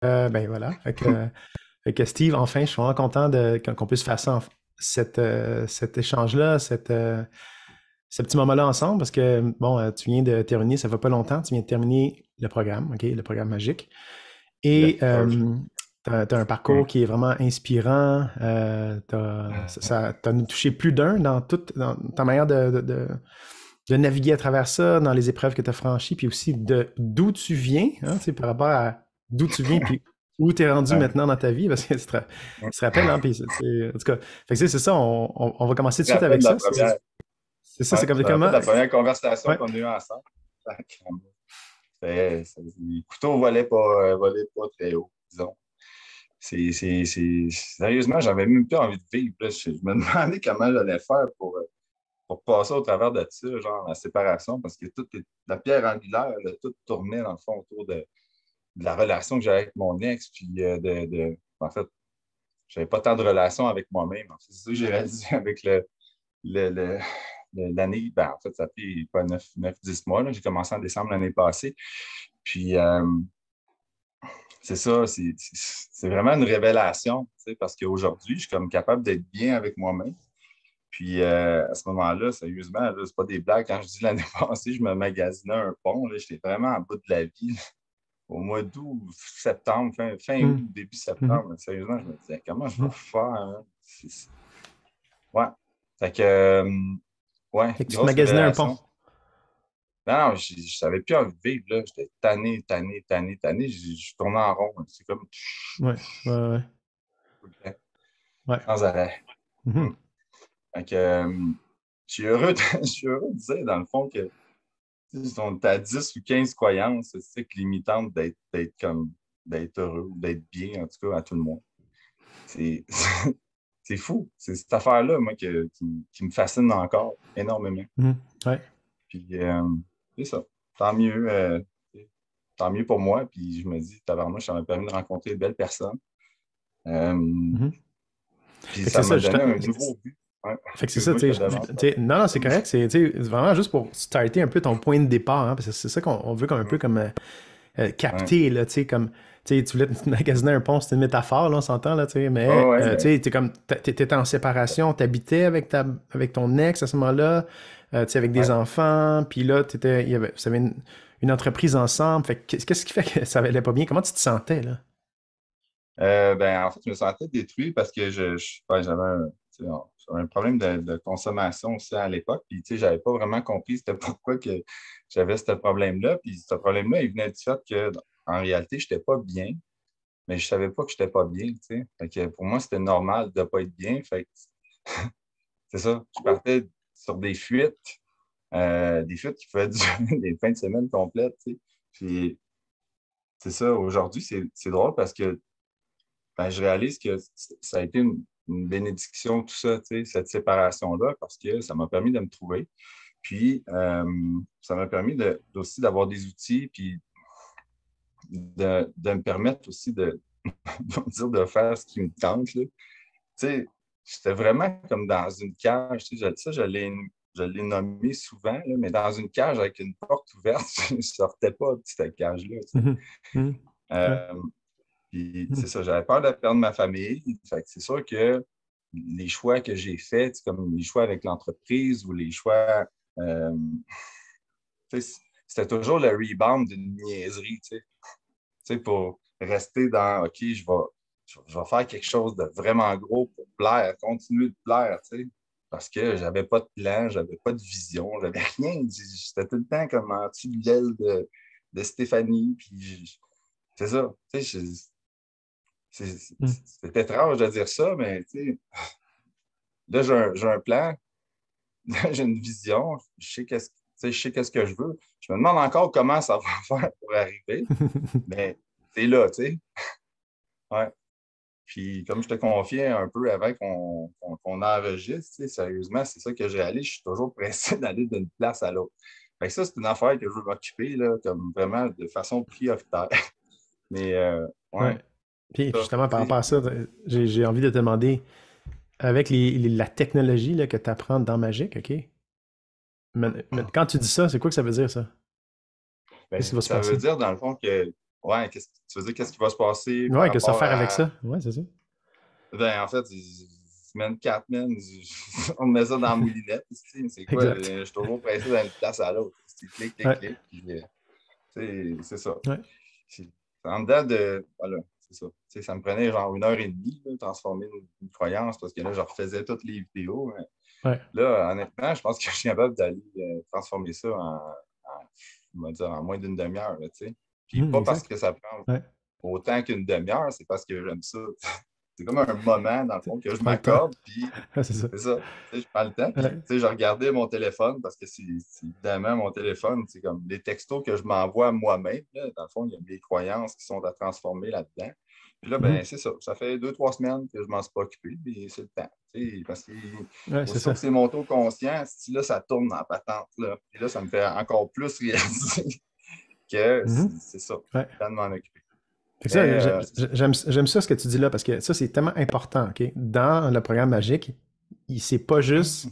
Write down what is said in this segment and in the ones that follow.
Ben voilà. Fait que Steve, enfin, je suis vraiment content qu'on puisse faire ça, cet échange-là, ce petit moment-là ensemble, parce que, bon, tu viens de terminer, ça fait pas longtemps, tu viens de terminer le programme, OK, le programme magique. Yes, Et sir. t'as un parcours Hum. qui est vraiment inspirant. T'as nous touché plus d'un dans ta manière de naviguer à travers ça, dans les épreuves que tu as franchies, puis aussi d'où tu viens, hein, tu sais, par rapport à d'où tu viens, puis où tu es rendu Ouais. maintenant dans ta vie, parce que Hum. tu te rappelles, hein, puis en tout cas, fait que c'est ça, on va commencer tout Je de me suite rappelle avec de la ça. première, C'est ça, c'est ouais, comme je me rappelle comment. de la première conversation Ouais. qu'on a eue ensemble. Les couteaux volaient pas très haut, disons. Sérieusement, j'avais même plus envie de vivre. Là. Je me demandais comment j'allais faire pour passer au travers de ça, genre la séparation, parce que la pierre angulaire, là, tout tournait dans le fond autour de la relation que j'avais avec mon ex, puis en fait, j'avais pas tant de relations avec moi-même. En fait, c'est ça que j'ai réalisé avec le- le- l'année. Ben, en fait, ça fait pas 10 mois. Là. J'ai commencé en décembre l'année passée. Puis, c'est ça, c'est vraiment une révélation, tu sais, parce qu'aujourd'hui, je suis comme capable d'être bien avec moi-même. Puis à ce moment-là, sérieusement, là, c'est pas des blagues. Quand je dis l'année passée, je me magasinais un pont. Là, j'étais vraiment en bout de la vie. Là. Au mois d'août, septembre, fin août, Hum, début mhm, septembre. Sérieusement, je me disais, comment je vais mhm. faire? Hein? Ouais. Fait que, ouais, Fait que tu te grosse magasinais un pont. révélation. Non, non, je n'avais plus envie de vivre, là. J'étais tanné, tanné, tanné, tanné. Je tournais en rond. C'est comme Ouais, ouais, ouais. tout le temps, Ouais. sans arrêt. Mhm. Mm. Fait que, je suis heureux je suis heureux de dire, dans le fond, que tu sais, on est à 10 ou 15 croyances, c'est que limitantes d'être heureux, d'être bien, en tout cas, à tout le monde. C'est c'est fou. C'est cette affaire-là, moi, qui me fascine encore énormément. Mhm. Ouais. Puis, c'est ça. Tant mieux, tant mieux pour moi. Puis, je me dis, tabarnouche, ça m'a permis de rencontrer de belles personnes. Euh, Mhm. puis, Fait que c'est ça ça, m'a juste. donné un nouveau but. Ouais. Fait que c'est ça, Excuse-moi, je te devance. tu sais, non, non, c'est correct, c'est vraiment juste pour starter un peu ton point de départ, hein, parce que c'est ça qu'on veut comme un peu comme Ouais. capter, là, tu sais, comme, tu sais, tu voulais te magasiner un pont, c'était une métaphore, là, on s'entend, là, tu sais, Oh, mais, ouais, tu ben, sais, t'étais en séparation, t'habitais avec ton ex à ce moment-là, tu sais, avec des ouais. enfants, puis là, vous avez une entreprise ensemble, fait que qu'est-ce qui fait que ça allait pas bien? Comment tu te sentais, là? Ben, en fait, je me sentais détruit parce que ouais, tu sais, j'avais un problème de consommation aussi à l'époque. Puis, tu sais, j'avais pas vraiment compris c'était pourquoi que j'avais ce problème-là. Puis, ce problème-là, il venait du fait que, en réalité, je n'étais pas bien, mais je savais pas que je n'étais pas bien, tu sais. Fait que pour moi, c'était normal de ne pas être bien. Fait que, c'est ça. Je partais sur des fuites qui pouvaient durer des fins de semaine complètes, tu sais. Puis, c'est ça. Aujourd'hui, c'est drôle parce que ben, je réalise que ça a été une bénédiction, tout ça, tu sais, cette séparation-là, parce que ça m'a permis de me trouver. Puis, ça m'a permis aussi d'avoir des outils, puis de me permettre aussi dire, de faire ce qui me tente. Là. Tu sais, j'étais vraiment comme dans une cage. Tu sais, ça, je l'ai nommé souvent, là, mais dans une cage avec une porte ouverte, je ne sortais pas de cette cage-là. Tu sais. Mhm. Mhm. Ouais. Euh, Puis Mhm. c'est ça, j'avais peur de perdre ma famille. Fait que c'est sûr que les choix que j'ai faits, comme les choix avec l'entreprise ou les choix, euh, c'était toujours le rebound d'une niaiserie, tu sais, pour rester dans OK, je vais faire quelque chose de vraiment gros pour plaire, continuer de plaire, tu sais. Parce que j'avais pas de plan, j'avais pas de vision, j'avais rien. J'étais tout le temps comme en dessous de l'aile de Stéphanie. C'est ça. Tu sais, Mhm. c'est étrange de dire ça, mais tu sais, là, j'ai un plan, là, j'ai une vision, je sais qu'est-ce que je veux. Je me demande encore comment ça va faire pour arriver, mais c'est là, tu sais. Ouais. Puis, comme je te confiais un peu avant qu'on enregistre, tu sais, sérieusement, c'est ça que je réalise. Je suis toujours pressé d'aller d'une place à l'autre. Fait que ça, c'est une affaire que je veux m'occuper, là, comme vraiment de façon prioritaire. Mais, Ouais. ouais, Puis ça. justement, par Tu sais, rapport à ça, j'ai envie de te demander, avec la technologie là, que tu apprends dans Magic, OK? Mais quand tu dis ça, c'est quoi que ça veut dire, ça? ben, Qu'est-ce qui va se ça veut passer? dire, dans le fond, que Ouais, tu veux dire, qu'est-ce qui va se passer par Ouais, que ça rapport faire avec à. ça. Ouais, c'est ça. Ben, en fait, semaine 4, man, on met ça dans la moulinette. C'est quoi? Exact. Je suis toujours pressé d'une place à l'autre. C'est clic, clic, Ouais. clic. Puis, c'est ça. Ouais. C'est en dedans de. Voilà, c'est ça. Ça me prenait genre 1 heure et demie, là, transformer une croyance, parce que là, je refaisais toutes les vidéos. Hein. Ouais. Là, honnêtement, je pense que je suis capable d'aller transformer ça on va dire, en moins d'une demi-heure. Là, tu sais. Puis pas parce Exact. que ça prend Ouais. autant qu'une demi-heure, c'est parce que j'aime ça. C'est comme un moment, dans le fond, que je Pas le temps. m'accorde, puis Ouais, c'est ça. c'est ça. Tu sais, je prends le temps, puis tu Ouais. sais, je regardais mon téléphone, parce que c'est évidemment mon téléphone, c'est comme les textos que je m'envoie moi-même. Là, dans le fond, il y a mes croyances qui sont à transformer là-dedans. Puis là, ben, c'est ça. Ça fait 2, 3 semaines que je m'en suis pas occupé, puis c'est le temps. Tu sais, parce que Ouais, c'est aussitôt ça. que c'est mon taux conscient, si là, ça tourne dans la patente. Là. Puis là, ça me fait encore plus réaliser que Mhm. c'est ça. Ouais. C'est le temps de m'en occuper. Fait que Mais ça, c'est ça. j'aime ça ce que tu dis là, parce que ça, c'est tellement important, OK? Dans le programme magique, c'est pas juste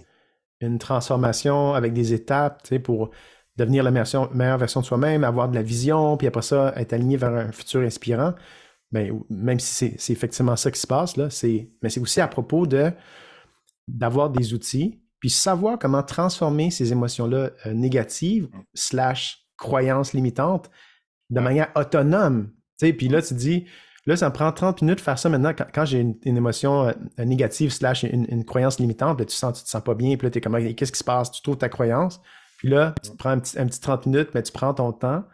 une transformation avec des étapes, tu sais, pour devenir la meilleure version de soi-même, avoir de la vision, puis après ça, être aligné vers un futur inspirant. Ben, même si c'est effectivement ça qui se passe, là, mais c'est aussi à propos d'avoir des outils, puis savoir comment transformer ces émotions-là négatives slash croyances limitantes de Ouais. manière autonome. Tu sais, puis là, tu dis, là, ça me prend 30 minutes de faire ça maintenant quand j'ai une émotion négative slash une croyance limitante, là, tu te sens pas bien, puis là, tu es comme, qu'est-ce qui se passe? Tu trouves ta croyance, puis là, tu te prends un petit 30 minutes, mais tu prends ton temps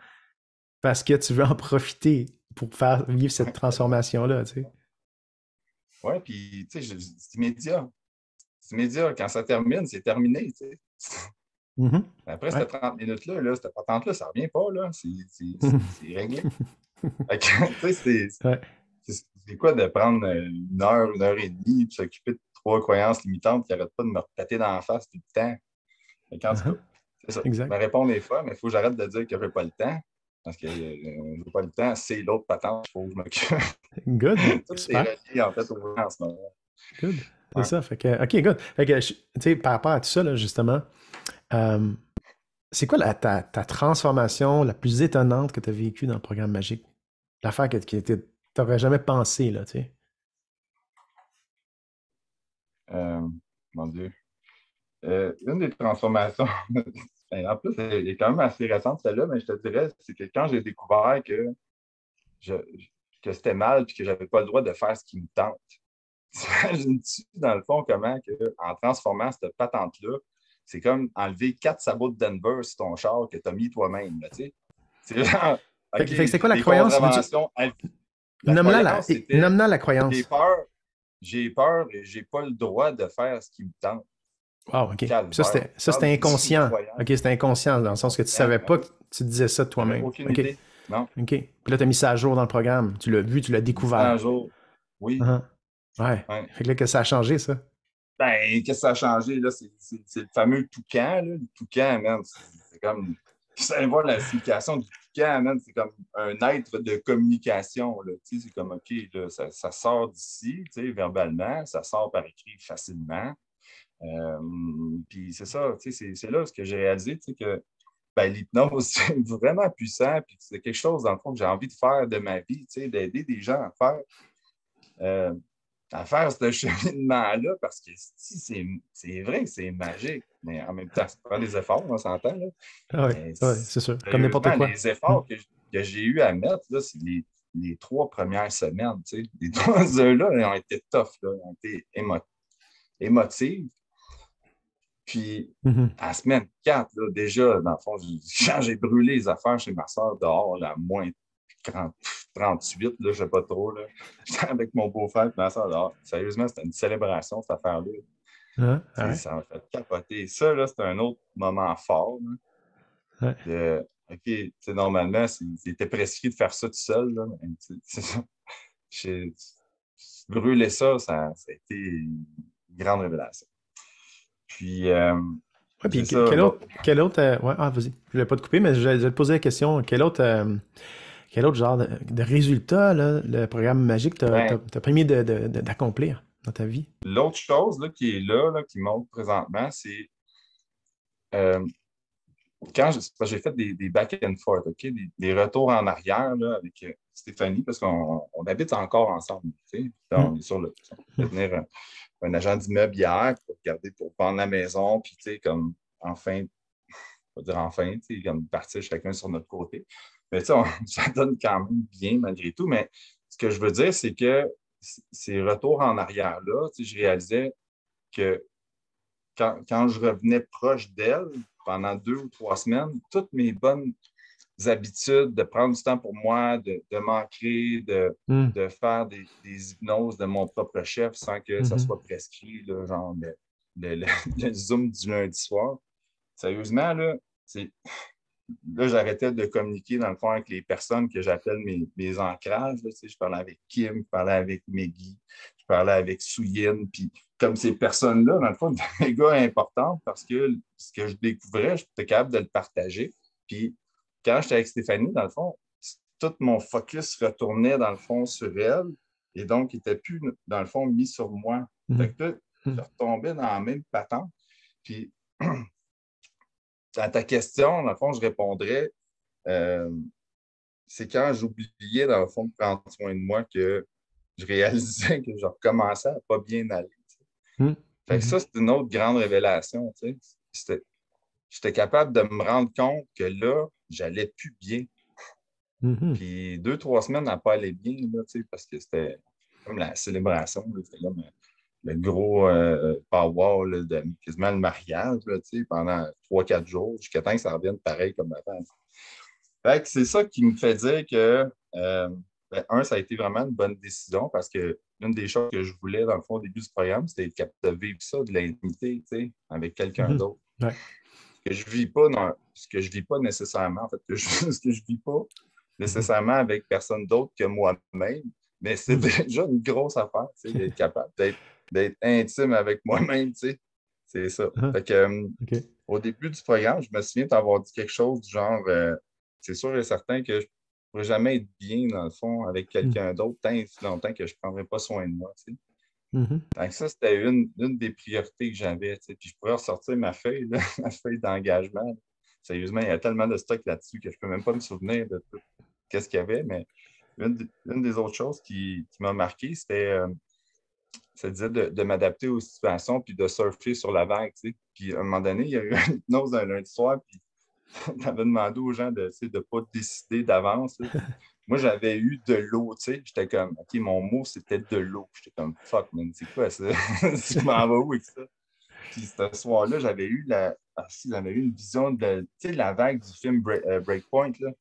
parce que tu veux en profiter pour faire vivre cette transformation-là, tu sais. Ouais, puis, tu sais, c'est immédiat. C'est immédiat. Quand ça termine, c'est terminé, tu sais. Mhm. Après Ouais. cette 30 minutes-là, là, cette patente-là, ça ne revient pas, là. C'est réglé. Fait que, tu sais, Ouais. c'est quoi de prendre 1 heure et demie, puis s'occuper de 3 croyances limitantes qui n'arrêtent pas de me retaper dans la face tout le temps. Fait qu'en tout Uh-huh. cas, c'est ça. Je Exact. me réponds des fois, mais il faut que j'arrête de dire que je n'ai pas le temps. Parce que je n'ai pas le temps, c'est l'autre patente qu'il faut que je m'occupe. Good. Tout est Super. relié, en fait, au moment en ce moment. Good. C'est Ouais. ça. Fait que, OK, good. Fait que, tu sais, par rapport à tout ça, là, justement, euh, c'est quoi ta transformation la plus étonnante que tu as vécue dans le programme magique? L'affaire que tu n'aurais jamais pensé, là, tu sais. Euh, Mon Dieu. Une des transformations, ben, en plus, elle est quand même assez récente, celle-là, mais je te dirais, c'est que quand j'ai découvert je- que c'était mal et que je n'avais pas le droit de faire ce qui me tente. T'imagines-tu, dans le fond, comment en transformant cette patente-là, c'est comme enlever 4 sabots de Denver sur ton char que tu as mis toi-même. Là, tu sais. C'est genre, Fait, OK, fait que c'est j'ai quoi la des croyance? contraventions. La Nomme-la croyance, c'était nomme-la la j'ai croyance. peur, j'ai peur et j'ai pas le droit de faire ce qui me tente. Wow, OK. Puis Calvaire. ça, Parle c'était d'une inconscient. croyance OK, c'était inconscient, dans le sens que tu inconsciente. savais Ben pas oui, que tu disais ça de j'avais toi-même. aucune OK. idée. Non, OK. Puis là, tu as mis ça à jour dans le programme. Tu l'as vu, tu l'as j'ai mis ça un découvert. jour. Oui. Uh-huh. Ouais. Ouais. Fait que là, que ça a changé, ça? Ben, qu'est-ce que ça a changé, là? C'est le fameux toucan, là. Le toucan, man, c'est comme. Vous allez voir la signification du toucan, man. C'est comme un être de communication, là. Tu sais, c'est comme, OK, là, ça sort d'ici, tu sais, verbalement, ça sort par écrit facilement. Euh, Puis c'est ça, tu sais, c'est là ce que j'ai réalisé, tu sais, que ben, l'hypnose, c'est vraiment puissant, puis c'est quelque chose, dans le fond, que j'ai envie de faire de ma vie, tu sais, d'aider des gens euh, à faire ce cheminement-là, parce que si, c'est vrai que c'est magique, mais en même temps, ça prend des efforts, on s'entend, là. Ah ouais, Mais ouais, c'est sûr. Comme n'importe sérieusement, quoi. les efforts que j'ai eu à mettre, là, c'est les 3 premières semaines, tu sais. Les 3 heures-là, ils ont été tough, là, ils ont été émotifs. Puis, Mhm. à la semaine 4, là, déjà, dans le fond, quand j'ai brûlé les affaires chez ma soeur dehors, là, à moins 30, 38, là, je ne sais pas trop, là. J'étais avec mon beau-frère et ma soeur dehors. Sérieusement, c'était une célébration, cette affaire-là. Ah, ah ouais, Ça m'a fait capoter. Ça, là, c'était un autre moment fort. Là, ouais. OK, normalement, c'était prescrit de faire ça tout seul. Là, mais, j'ai brûlé ça, ça a été une grande révélation. Puis, Ouais, c'est puis ça. Bon, quel autre, ouais, ah, vas-y. Je voulais pas te couper, mais je vais te poser la question. Quel autre genre de résultat, là, le programme magique ben, t'a permis d'accomplir dans ta vie? l'autre chose là, qui est là, qui montre présentement, c'est euh, j'ai fait des back and forth, OK? Des retours en arrière là, avec Stéphanie, parce qu'on habite encore ensemble. Tu sais. Là, Hmm. on est sur le. On fait venir un agent d'immeuble hier pour regarder, pour vendre la maison, puis tu sais, comme enfin, on va dire enfin, tu sais, comme partir chacun sur notre côté. Mais tu sais, ça donne quand même bien malgré tout. Mais ce que je veux dire, c'est que ces retours en arrière-là, tu sais, je réalisais que quand je revenais proche d'elle pendant 2 ou 3 semaines, toutes mes bonnes habitudes de prendre du temps pour moi, de m'ancrer, Hmm. de faire des hypnoses de mon propre chef sans que ça Mhm. soit prescrit, là, genre le, le Zoom du lundi soir. Sérieusement, là, j'arrêtais de communiquer dans le fond avec les personnes que j'appelle mes ancrages. Là, tu sais, je parlais avec Kim, je parlais avec Meggy, je parlais avec Souyin. Puis comme ces personnes-là, dans le fond, étaient méga importantes parce que ce que je découvrais, j'étais capable de le partager. Puis quand j'étais avec Stéphanie, dans le fond, tout mon focus retournait dans le fond sur elle et donc il n'était plus, dans le fond, mis sur moi. Fait Mhm. que là, je Mhm. retombais dans la même patente. Puis à ta question, dans le fond, je répondrais euh, c'est quand j'oubliais, dans le fond, de prendre soin de moi que je réalisais que je recommençais à pas bien aller. Mhm. Fait que ça, c'est une autre grande révélation. Tu sais. J'étais capable de me rendre compte que là, j'allais plus bien. Mhm. Puis 2, 3 semaines n'a pas allé bien, là, tu sais, parce que c'était comme la célébration, là, c'était comme le gros power là, de quasiment le mariage là, tu sais, pendant 3, 4 jours, jusqu'à temps que ça revienne pareil comme avant. Fait que c'est ça qui me fait dire que, ça a été vraiment une bonne décision parce que l'une des choses que je voulais, dans le fond, au début du programme, c'était être capable de vivre ça, de l'intimité, tu sais, avec quelqu'un Mhm. d'autre. Ouais. Ce que je vis pas nécessairement, en fait, ce que je vis pas Mhm. nécessairement avec personne d'autre que moi-même, mais c'est Mhm. déjà une grosse affaire, tu sais, d'être capable d'être intime avec moi-même, tu sais. C'est ça. Ah, Fait que, OK. au début du programme, je me souviens d'avoir dit quelque chose du genre, c'est sûr et certain que je ne pourrais jamais être bien, dans le fond, avec Mhm. quelqu'un d'autre tant et si longtemps que je ne prendrais pas soin de moi, tu sais. Mhm. Donc ça, c'était une des priorités que j'avais, tu sais. Puis je pourrais ressortir ma feuille, là, ma feuille d'engagement. Sérieusement, il y a tellement de stock là-dessus que je ne peux même pas me souvenir de tout qu'est-ce qu'il y avait, mais une des autres choses qui m'a marqué, ça disait de m'adapter aux situations puis de surfer sur la vague, tu sais. Puis à un moment donné, il y a eu une hypnose un lundi soir, puis tu avais demandé aux gens de ne pas décider d'avance, là. Puis moi, j'avais eu de l'eau, tu sais. J'étais comme, OK, mon mot, c'était de l'eau. J'étais comme, fuck, man, c'est quoi ça? Je m'en vais où avec ça? Puis ce soir-là, j'avais eu une vision de, tu sais, la vague du film Breakpoint, là.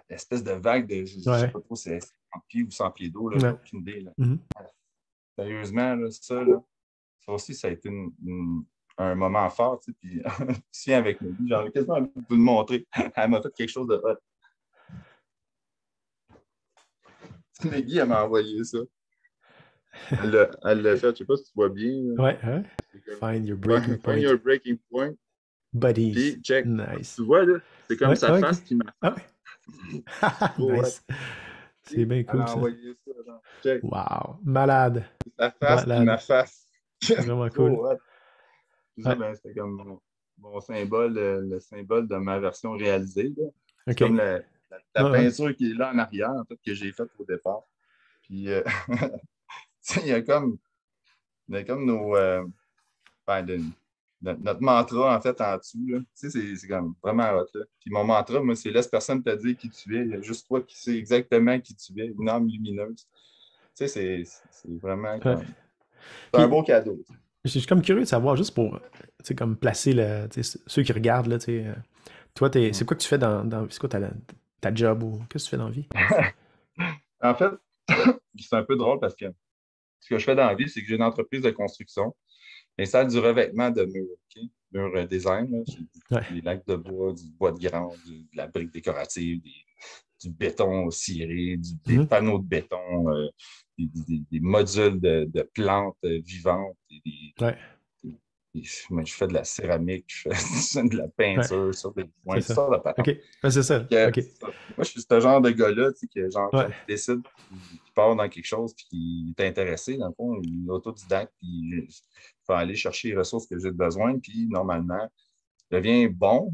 L'espèce de vague de, je ne sais Ouais. pas trop si c'est 50 pieds ou 100 pieds d'eau, là, j'ai Ouais. aucune idée, là. Mhm. Sérieusement, là, ça aussi, ça a été un moment fort, tu sais, puis si avec Maggie, j'aurais quasiment envie de vous le montrer. Elle m'a fait quelque chose de hot. Maggie, elle m'a envoyé ça. Elle l'a fait, je ne sais pas si tu vois bien, là. Ouais. Ouais. C'est comme, Find your breaking find point. your breaking point. Buddies. Puis, check. Nice. Tu vois, là, c'est comme Ouais, sa ouais, OK. face puis ma Ah face. ouais. Trop hot. Nice. C'est Puis, bien elle cool, a ça. envoyé ça, genre. Check. Wow. Malade. Sa face puis ma Malade. face. Vraiment cool. Trop hot. Puis ça, Ouais. ben, c'était comme mon symbole, le symbole de ma version réalisée, là. C'est OK. comme Ouais, la ouais. peinture qui est là en arrière, en fait, que j'ai faite au départ. Puis, tu sais, il y a comme ben, notre mantra, en fait, en dessous, là. Tu sais, c'est comme vraiment hot, là. Puis mon mantra, moi, c'est laisse personne te dire qui tu es. Il y a juste toi qui sais exactement qui tu es, une âme lumineuse. Tu sais, c'est vraiment Ouais. comme. C'est un Puis, beau cadeau, tu sais. je suis comme curieux de savoir, juste pour, tu sais, comme placer ceux qui regardent, là, tu sais, toi, c'est quoi que tu fais c'est quoi ta job ou qu'est-ce que tu fais dans la vie? En fait, c'est un peu drôle parce que ce que je fais dans la vie, c'est que j'ai une entreprise de construction. J'installe du revêtement de murs, OK? Mur design, là, c'est Ouais. des lacs de bois, du bois de grande, de la brique décorative, du béton ciré, des Mhm. panneaux de béton, des modules de plantes vivantes, Ouais. moi, je fais de la céramique, je fais de la Ouais. peinture sur des points, C'est tout ça. ça de OK. patente. Ouais, c'est Fait ça. que, OK. c'est ça. Moi, je suis ce genre de gars-là, tu sais, que genre, Ouais. quand il décide, qu'il part dans quelque chose, puis qu'il est intéressé, dans le fond, il est autodidacte, puis il faut aller chercher les ressources que j'ai besoin, puis normalement, il devient bon,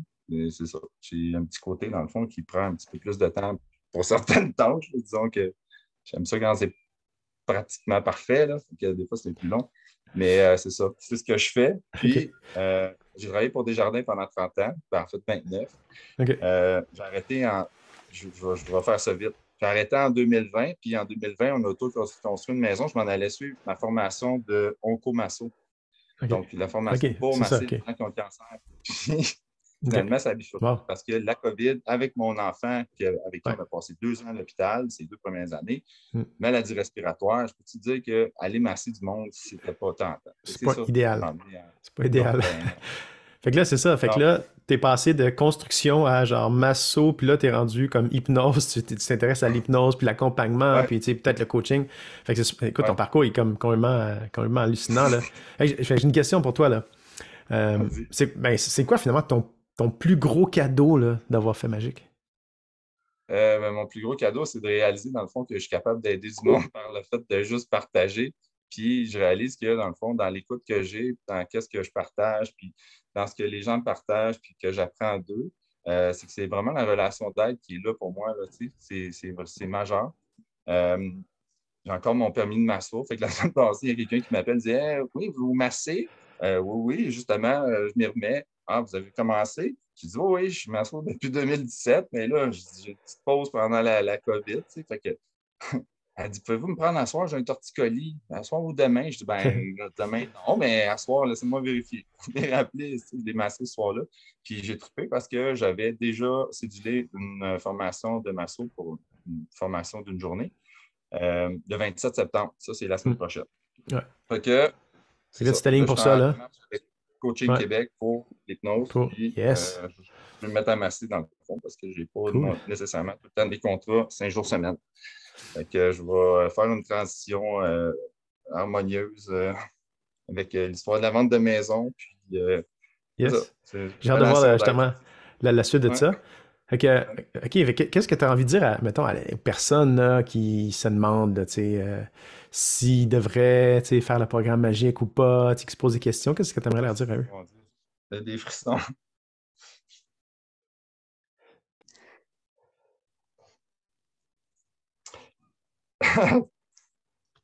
c'est ça. J'ai un petit côté, dans le fond, qui prend un petit peu plus de temps pour certaines tâches. Disons que j'aime ça quand c'est pratiquement parfait. Là, que des fois, c'est plus long. Mais c'est ça. C'est ce que je fais. OK. Puis, j'ai travaillé pour Desjardins pendant 30 ans. Ben, en fait, 29. OK. J'ai arrêté en. Je vais faire ça vite. J'ai arrêté en 2020. Puis en 2020, on a auto-construit une maison. Je m'en allais suivre ma formation de oncomasso. OK. Donc, la formation OK. pour C'est ça. masser OK. les gens qui ont le cancer. Puis, OK. finalement, ça a bifurqué Wow. parce que la COVID, avec mon enfant, avec qui Ouais. on a passé 2 ans à l'hôpital, ces 2 premières années, Mm. maladie respiratoire, je peux te dire qu'aller masser du monde, c'était pas tentant. C'est C'est pas ça qui idéal. m'a amené à. C'est pas Non, idéal. ben non. Fait que là, c'est ça. Fait que Non, là, t'es passé de construction à genre masso, puis là, t'es rendu comme hypnose. Tu t'intéresses à l'hypnose, puis l'accompagnement, ouais, puis tu sais, peut-être le coaching. Fait que écoute, ton ouais, parcours est comme complètement hallucinant, là. Fait que j'ai une question pour toi, là. vas-y. C'est quoi finalement ton plus gros cadeau, là, d'avoir fait Magique? Ben, mon plus gros cadeau, c'est de réaliser, dans le fond, que je suis capable d'aider du monde par le fait de juste partager. Puis je réalise que, dans le fond, dans l'écoute que j'ai, dans qu'est-ce que je partage, puis dans ce que les gens partagent, puis que j'apprends d'eux, c'est que c'est vraiment la relation d'aide qui est là pour moi, là, tu sais. C'est majeur. Euh, j'ai encore mon permis de masso. Fait que la semaine passée, il y a quelqu'un qui m'appelle et dit hey, oui, vous massez? Oui, oui, justement, je m'y remets. Ah, vous avez commencé? Je dis oui, oui, je suis masso depuis 2017, mais là, j'ai une petite pause pendant la COVID. Tu sais, fait que, elle dit pouvez-vous me prendre à soir? J'ai un torticolis. À soir ou demain? Je dis ben, demain, non, mais à soir, laissez-moi vérifier. Je l'ai rappelé, je l'ai massé ce soir-là. Puis j'ai trippé parce que j'avais déjà cédulé une formation de masso pour une formation d'une journée le 27 septembre. Ça, c'est la semaine Hmm. prochaine. Ouais. Fait que, Fait c'est que là, ça. tu Fait que t'alignes là, je pour suis ça, en là. démarche avec Coaching Ouais. Québec pour l'hypnose. Puis, Yes. je vais me mettre à masser dans le fond parce que je n'ai pas Cool. nécessairement tout le temps des contrats 5 jours semaine. Fait que je vais faire une transition harmonieuse avec l'histoire de la vente de maison. Puis, c'est ça. Yes. C'est une J'ai hâte de voir relation d'aide. justement la suite de Ouais. ça. Fait que, OK, fait que qu'est-ce que tu as envie de dire mettons, aux personnes là, qui se demandent là, tu sais, s'ils devraient tu sais, faire le programme magique ou pas, tu sais, qui se posent des questions, qu'est-ce que tu aimerais leur dire à eux? Mon Dieu. J'ai des frissons.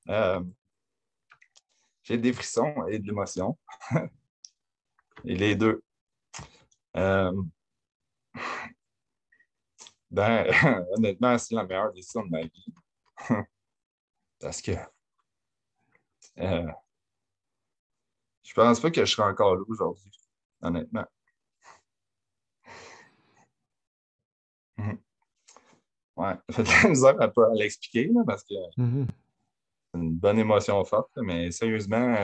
Euh, j'ai des frissons et de l'émotion. Et les deux. Euh, ben, honnêtement, c'est la meilleure décision de ma vie. Parce que euh, je pense pas que je serai encore là aujourd'hui, honnêtement. Mhm. Ouais, j'ai de la misère un peu à l'expliquer, là, parce que Mhm. c'est une bonne émotion forte, là, mais sérieusement,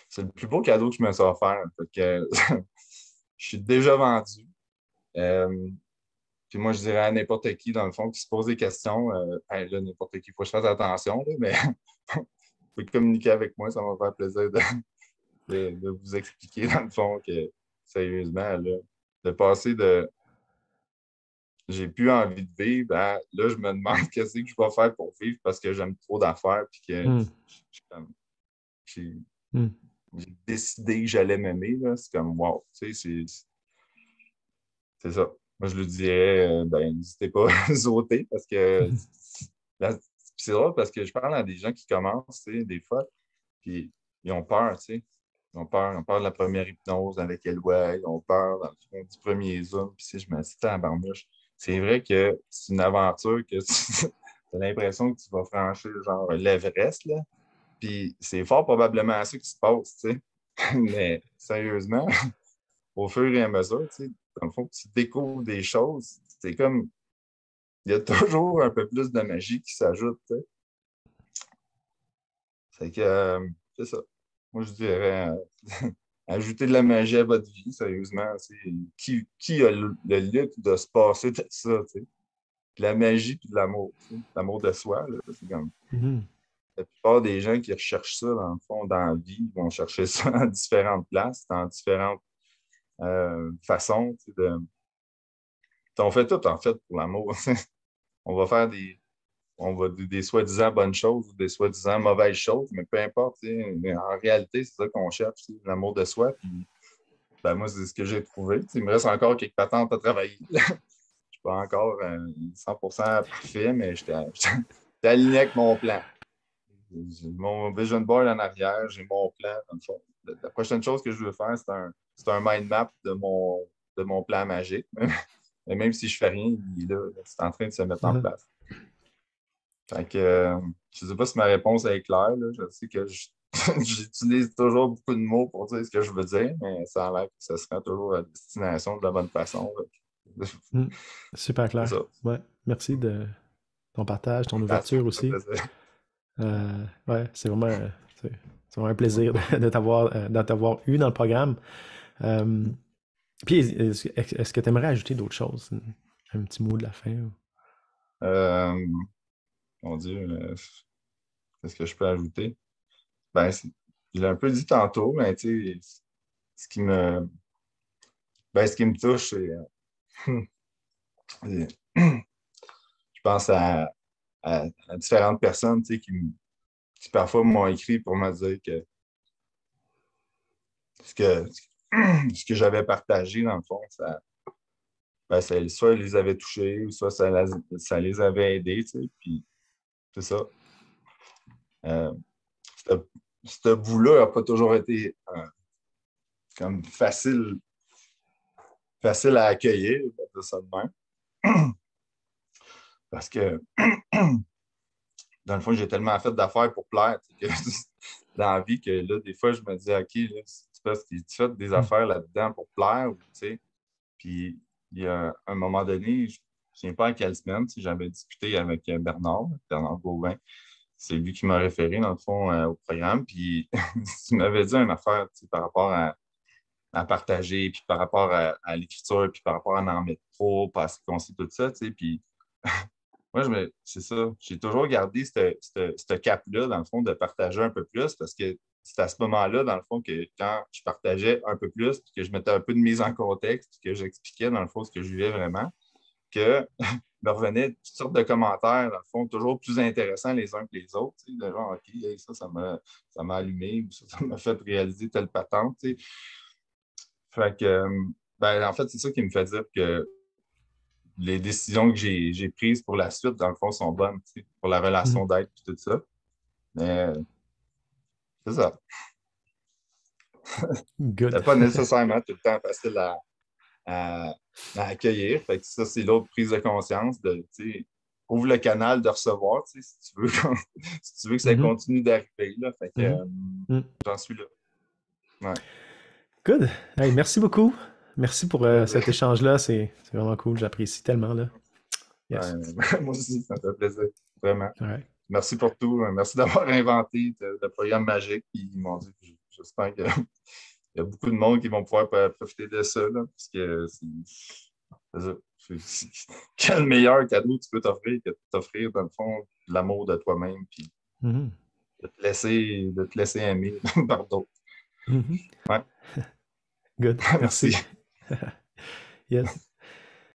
c'est le plus beau cadeau que je me suis offert. Fait que, je suis déjà vendu. Euh, Puis moi, je dirais à n'importe qui, dans le fond, qui se pose des questions, hey, là, n'importe qui, il faut que je fasse attention, là, mais vous pouvez communiquer avec moi, ça va me faire plaisir de vous expliquer, dans le fond, que sérieusement, là, de passer de j'ai plus envie de vivre à là, je me demande qu'est-ce que je vais faire pour vivre parce que j'aime trop d'affaires, puis que Mhm. j'ai Mhm. j'ai décidé que j'allais m'aimer, là. C'est comme, wow, tu sais, c'est ça. Moi, je lui dirais, ben, n'hésitez pas à sauter parce que c'est drôle parce que je parle à des gens qui commencent, tu sais, des fois, puis ils ont peur, tu sais. Ils ont peur de la première hypnose avec Elway, ils ont peur dans le fond, du premier Zoom, puis si je me dis, en barnouche, c'est vrai que c'est une aventure que tu as l'impression que tu vas franchir genre l'Everest, là. Puis c'est fort probablement ça qui se passe, tu sais. Mais sérieusement, au fur et à mesure, tu sais, dans le fond, tu découvres des choses, c'est comme, il y a toujours un peu plus de magie qui s'ajoute, tu sais. Fait que, c'est ça. Moi, je dirais, ajouter de la magie à votre vie, sérieusement. Qui a le luxe de se passer de ça, tu sais? De la magie et de l'amour, tu sais? L'amour de soi, là, c'est comme... Mhm. La plupart des gens qui recherchent ça, dans le fond, dans la vie, vont chercher ça à différentes places, dans différentes façons, tu sais, on fait tout, en fait, pour l'amour. On va faire des soi-disant bonnes choses ou des soi-disant mauvaises choses, mais peu importe. Mais en réalité, c'est ça qu'on cherche, l'amour de soi. Puis Ben, moi, c'est ce que j'ai trouvé. Il me reste encore quelques patentes à travailler. Je ne suis pas encore 100% parfait, mais j'étais aligné avec mon plan. J'ai mon vision board en arrière, j'ai mon plan, dans le fond. La prochaine chose que je veux faire, c'est un mind map de mon plan magique. Et même si je fais rien, il est là, c'est en train de se mettre en place. Fait que, je ne sais pas si ma réponse est claire. Là. Je sais que j'utilise toujours beaucoup de mots pour dire ce que je veux dire, mais ça a l'air que ce sera toujours à destination de la bonne façon. Super C'est clair. ça. Ouais. Merci de ton partage, ton Ça ouverture fait aussi. plaisir. Ouais, c'est vraiment un plaisir de t'avoir eu dans le programme. Puis, est-ce que tu aimerais ajouter d'autres choses? Un petit mot de la fin? Euh, Mon Dieu, qu'est-ce que je peux ajouter? Ben, je l'ai un peu dit tantôt, mais tu sais, ce qui me, ce qui me touche, c'est, je pense à différentes personnes, tu sais, qui parfois m'ont écrit pour me dire que ce que, ce que j'avais partagé, dans le fond, soit les avait touchés, ou soit ça les avait aidés, tu sais, puis c'est ça. Euh, ce ce bout-là n'a pas toujours été comme facile à accueillir, on va dire ça de même. Parce que, dans le fond, j'ai tellement fait d'affaires pour plaire que, dans la vie que là, des fois, je me dis, OK, là, c'est parce que tu fais des affaires là-dedans pour plaire, tu sais. Puis, il y a un moment donné, je ne sais pas à quelle semaine, si j'avais discuté avec Bernard Gauvin. C'est lui qui m'a référé, dans le fond, au programme. Puis, il m'avait dit une affaire par rapport à partager, puis par rapport à l'écriture, puis par rapport à en mettre trop, parce qu'on sait tout ça, tu sais. Puis, moi, c'est ça. J'ai toujours gardé ce cap-là, dans le fond, de partager un peu plus, parce que c'est à ce moment-là, dans le fond, que quand je partageais un peu plus, puis que je mettais un peu de mise en contexte, puis que j'expliquais, dans le fond, ce que je vivais vraiment, que me revenaient toutes sortes de commentaires, dans le fond, toujours plus intéressants les uns que les autres. Tu sais, de genre, OK, hey, ça m'a allumé, ou ça m'a fait réaliser telle patente. Tu sais. Fait que, en fait, c'est ça qui me fait dire que les décisions que j'ai prises pour la suite, dans le fond, sont bonnes, tu sais, pour la relation d'aide et tout ça. Mais c'est ça. Good. C'est pas nécessairement tout le temps facile à, à accueillir. Fait que ça, c'est l'autre prise de conscience de, tu sais, ouvre le canal de recevoir, tu sais, si tu veux, si tu veux que ça continue d'arriver, là. Fait que j'en suis là. Ouais. Good. Hey, merci beaucoup. Merci pour cet échange-là. C'est vraiment cool. J'apprécie tellement, là. Yes. Ouais, moi aussi, ça me fait plaisir. Vraiment. All right. Merci pour tout. Merci d'avoir inventé le programme magique. Puis, mon Dieu, j'espère qu'il y a beaucoup de monde qui vont pouvoir profiter de ça. Là, parce que quel meilleur cadeau tu peux t'offrir que de t'offrir, dans le fond, l'amour de toi-même. Puis de te laisser aimer par d'autres. Ouais. Good. Merci. Yes.